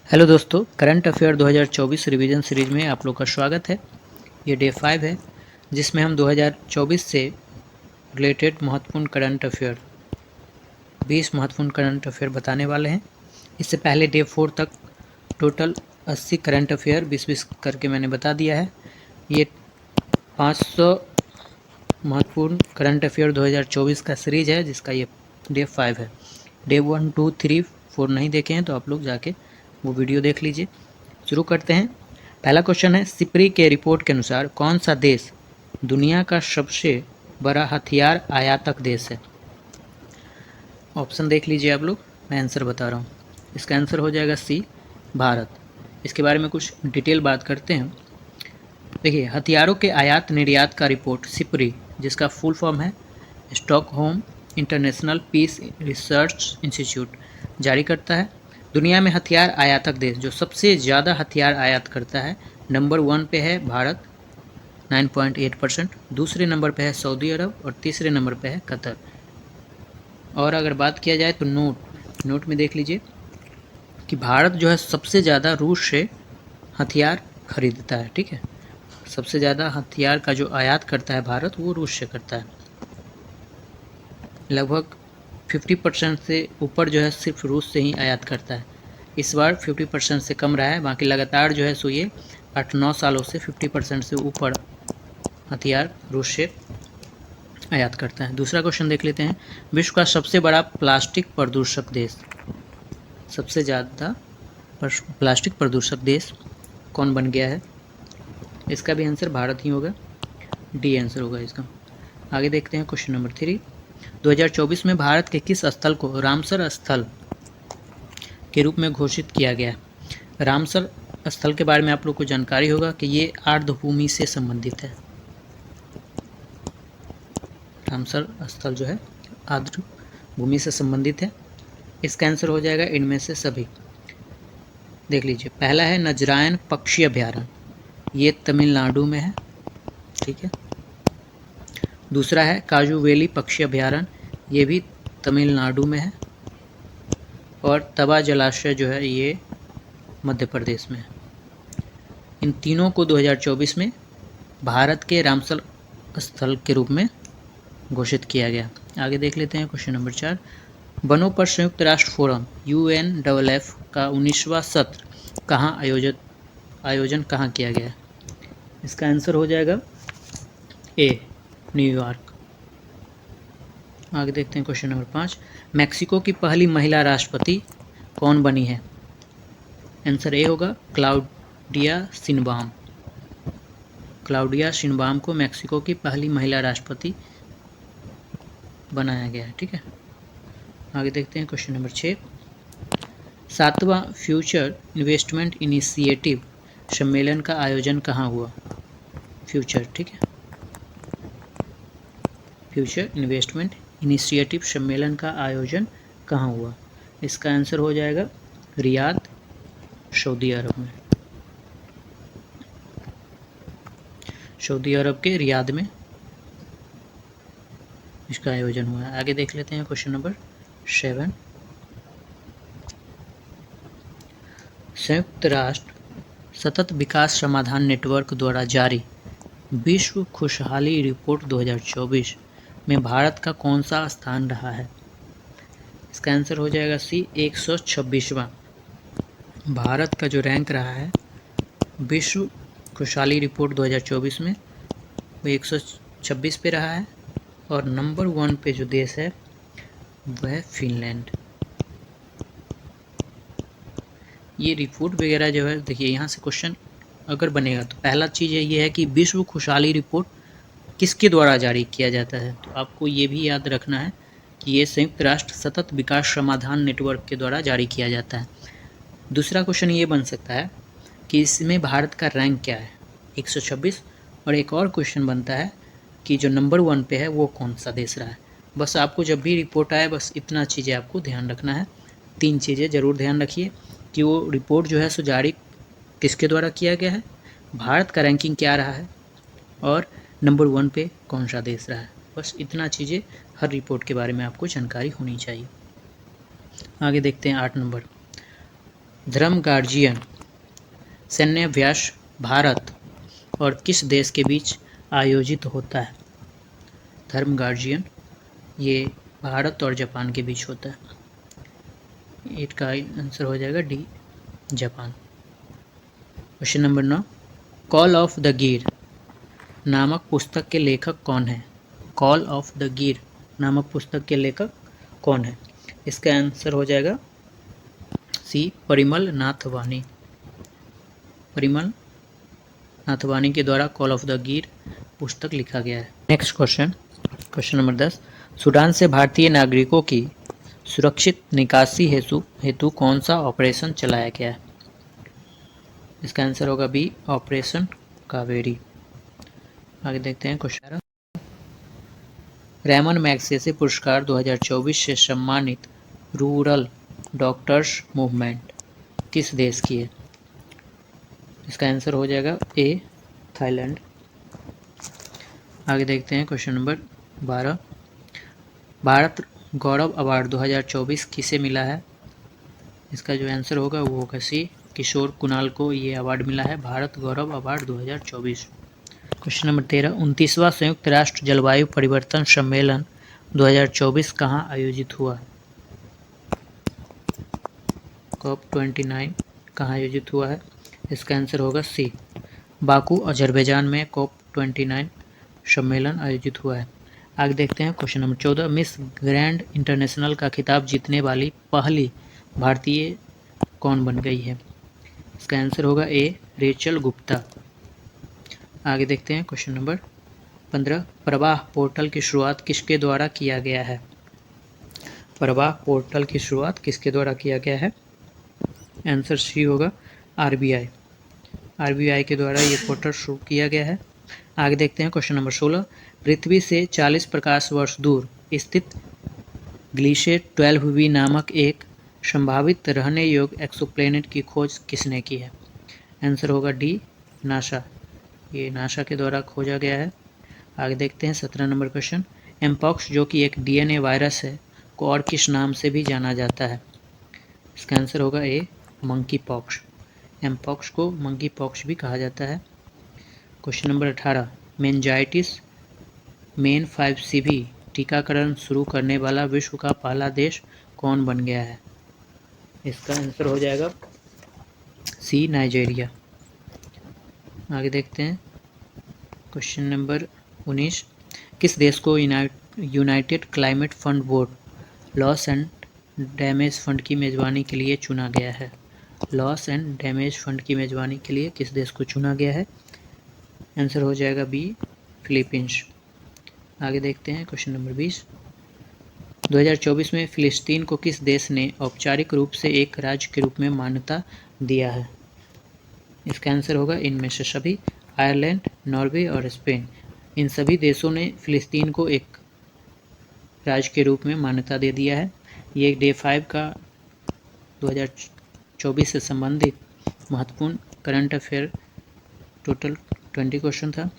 Hello दोस्तों, current affair 2024 revision series में आप लोग का स्वागत है। ये डे 5 है जिसमें हम 2024 से रिलेटेड महत्वपूर्ण करंट अफेयर 20 महत्वपूर्ण करंट अफेयर बताने वाले हैं। इससे पहले डे 4 तक टोटल 80 करंट अफेयर 20-20 करके मैंने बता दिया है। ये 500 महत्वपूर्ण करंट अफेयर 2024 का सीरीज है जिसका ये डे 5 है। डे 1, 2, 3, 4 नहीं देखे हैं तो आप लोग जाके वो वीडियो देख लीजिए। शुरू करते हैं। पहला क्वेश्चन है, सिप्री के रिपोर्ट के अनुसार कौन सा देश दुनिया का सबसे बड़ा हथियार आयातक देश है? ऑप्शन देख लीजिए आप लोग, मैं आंसर बता रहा हूँ। इसका आंसर हो जाएगा सी, भारत। इसके बारे में कुछ डिटेल बात करते हैं। देखिए, हथियारों के आयात निर्यात का रिपोर्ट सिप्री, जिसका फुल फॉर्म है Stockholm International Peace Research Institute, जारी करता है। दुनिया में हथियार आयातक देश जो सबसे ज़्यादा हथियार आयात करता है, नंबर 1 पे है भारत 9.8%, दूसरे नंबर पे है सऊदी अरब और तीसरे नंबर पे है कतर। और अगर बात किया जाए तो नोट में देख लीजिए कि भारत जो है सबसे ज़्यादा रूस से हथियार खरीदता है। ठीक है, सबसे ज़्यादा हथियार का जो आयात करता है भारत, वो रूस से करता है। लगभग 50% से ऊपर जो है सिर्फ रूस से ही आयात करता है। इस बार 50% से कम रहा है, बाकी लगातार जो है सो ये 8-9 सालों से 50% से ऊपर हथियार रूस से आयात करता है। दूसरा क्वेश्चन देख लेते हैं, विश्व का सबसे बड़ा प्लास्टिक प्रदूषक देश, सबसे ज़्यादा प्लास्टिक प्रदूषक देश कौन बन गया है? इसका भी आंसर भारत ही होगा, डी आंसर होगा इसका। आगे देखते हैं क्वेश्चन नंबर 3, 2024 में भारत के किस स्थल को रामसर स्थल के रूप में घोषित किया गया? रामसर स्थल के बारे में आप लोग को जानकारी होगा कि ये आर्द्रभूमि से संबंधित है। रामसर स्थल जो है आर्द्र भूमि से संबंधित है। इसका आंसर हो जाएगा इनमें से सभी। देख लीजिए, पहला है नजरायन पक्षी अभयारण्य, ये तमिलनाडु में है। ठीक है, दूसरा है काजू वैली पक्षी अभयारण्य, ये भी तमिलनाडु में है। और तवा जलाशय जो है ये मध्य प्रदेश में है। इन तीनों को 2024 में भारत के रामसर स्थल के रूप में घोषित किया गया। आगे देख लेते हैं क्वेश्चन नंबर 4, वनों पर संयुक्त राष्ट्र फोरम UNFF का 19वां सत्र कहाँ आयोजन कहाँ किया गया? इसका आंसर हो जाएगा ए, न्यूयॉर्क। आगे देखते हैं क्वेश्चन नंबर 5, मैक्सिको की पहली महिला राष्ट्रपति कौन बनी है? आंसर ए होगा क्लाउडिया शिनबाम। क्लाउडिया शिनबाम को मैक्सिको की पहली महिला राष्ट्रपति बनाया गया है। ठीक है, आगे देखते हैं क्वेश्चन नंबर 6, 7वां फ्यूचर इन्वेस्टमेंट इनिशिएटिव सम्मेलन का आयोजन कहाँ हुआ? फ्यूचर, ठीक है, फ्यूचर इन्वेस्टमेंट इनिशिएटिव सम्मेलन का आयोजन कहाँ हुआ? इसका आंसर हो जाएगा रियाद, सऊदी अरब में। सऊदी अरब के रियाद में इसका आयोजन हुआ है। आगे देख लेते हैं क्वेश्चन नंबर 7, संयुक्त राष्ट्र सतत विकास समाधान नेटवर्क द्वारा जारी विश्व खुशहाली रिपोर्ट 2024 में भारत का कौन सा स्थान रहा है? इसका आंसर हो जाएगा सी, 126वां। भारत का जो रैंक रहा है विश्व खुशहाली रिपोर्ट 2024 में वो 126 पे रहा है। और नंबर 1 पे जो देश है वह है फिनलैंड। ये रिपोर्ट वगैरह जो है, देखिए यहाँ से क्वेश्चन अगर बनेगा तो पहला चीज़ ये है कि विश्व खुशहाली रिपोर्ट किसके द्वारा जारी किया जाता है? तो आपको ये भी याद रखना है कि ये संयुक्त राष्ट्र सतत विकास समाधान नेटवर्क के द्वारा जारी किया जाता है। दूसरा क्वेश्चन ये बन सकता है कि इसमें भारत का रैंक क्या है, 126। और एक और क्वेश्चन बनता है कि जो नंबर 1 पे है वो कौन सा देश रहा है। बस आपको जब भी रिपोर्ट आए बस इतना चीज़ें आपको ध्यान रखना है। 3 चीज़ें ज़रूर ध्यान रखिए कि वो रिपोर्ट जो है सो जारी किसके द्वारा किया गया है, भारत का रैंकिंग क्या रहा है और नंबर 1 पे कौन सा देश रहा है। बस इतना चीज़ें हर रिपोर्ट के बारे में आपको जानकारी होनी चाहिए। आगे देखते हैं 8 नंबर, धर्म गार्जियन सैन्य अभ्यास भारत और किस देश के बीच आयोजित होता है? धर्म गार्जियन ये भारत और जापान के बीच होता है। इसका आंसर हो जाएगा D, Japan. Question number 9, call of the गिर नामक पुस्तक के लेखक कौन है? कॉल ऑफ द गिर नामक पुस्तक के लेखक कौन है? इसका आंसर हो जाएगा सी, परिमल नाथवानी। परिमल नाथवानी के द्वारा कॉल ऑफ द गिर पुस्तक लिखा गया है। Next question, question number 10, Sudan से भारतीय नागरिकों की सुरक्षित निकासी हेतु कौन सा ऑपरेशन चलाया गया है? इसका आंसर होगा बी, ऑपरेशन कावेरी। आगे देखते हैं क्वेश्चन, रैमन मैग्सेसे पुरस्कार 2024 से सम्मानित रूरल डॉक्टर्स मूवमेंट किस देश की है? इसका आंसर हो जाएगा ए, थाईलैंड। आगे देखते हैं क्वेश्चन नंबर 12, भारत गौरव अवार्ड 2024 किसे मिला है? इसका जो आंसर होगा वो होगा सी, किशोर कुणाल को ये अवार्ड मिला है, भारत गौरव अवार्ड 2024। क्वेश्चन नंबर 13, 29वां संयुक्त राष्ट्र जलवायु परिवर्तन सम्मेलन 2024 कहाँ आयोजित हुआ? COP29 कहाँ आयोजित हुआ है? इसका आंसर होगा सी, बाकू अजरबैजान में COP29 सम्मेलन आयोजित हुआ है। आगे देखते हैं question number 14, miss grand international का खिताब जीतने वाली पहली भारतीय कौन बन गई है? इसका आंसर होगा ए, रेचल गुप्ता। आगे देखते हैं क्वेश्चन नंबर 15, प्रवाह पोर्टल की शुरुआत किसके द्वारा किया गया है? प्रवाह पोर्टल की शुरुआत किसके द्वारा किया गया है? आंसर सी होगा, आरबीआई। आरबीआई के द्वारा ये पोर्टल शुरू किया गया है। आगे देखते हैं क्वेश्चन नंबर 16, पृथ्वी से 40 प्रकाश वर्ष दूर स्थित ग्लीशियर 12V नामक एक संभावित रहने योग्य एक्सोप्लैनेट की खोज किसने की है? आंसर होगा डी, नासा। ये नासा के द्वारा खोजा गया है। आगे देखते हैं 17 नंबर क्वेश्चन, एमपॉक्स जो कि एक डीएनए वायरस है को और किस नाम से भी जाना जाता है? इसका आंसर होगा ए, मंकी पॉक्स। एमपॉक्स को मंकी पॉक्स भी कहा जाता है। Question number 18, meningitis main 5CV टीकाकरण शुरू करने वाला विश्व का पहला देश कौन बन गया है? इसका आंसर हो जाएगा सी, नाइजीरिया। आगे देखते हैं क्वेश्चन नंबर 19, किस देश को United climate fund board loss and damage fund की मेजबानी के लिए चुना गया है? लॉस एंड डैमेज फंड की मेजबानी के लिए किस देश को चुना गया है? आंसर हो जाएगा बी, फिलीपींस। आगे देखते हैं क्वेश्चन नंबर 20, 2024 में फिलिस्तीन को किस देश ने औपचारिक रूप से एक राज्य के रूप में मान्यता दिया है? इसका आंसर होगा इनमें से सभी, आयरलैंड, नॉर्वे और स्पेन। इन सभी देशों ने फिलिस्तीन को एक राज्य के रूप में मान्यता दे दिया है। ये डे 5 का 2024 से संबंधित महत्वपूर्ण करंट अफेयर टोटल 20 क्वेश्चन था।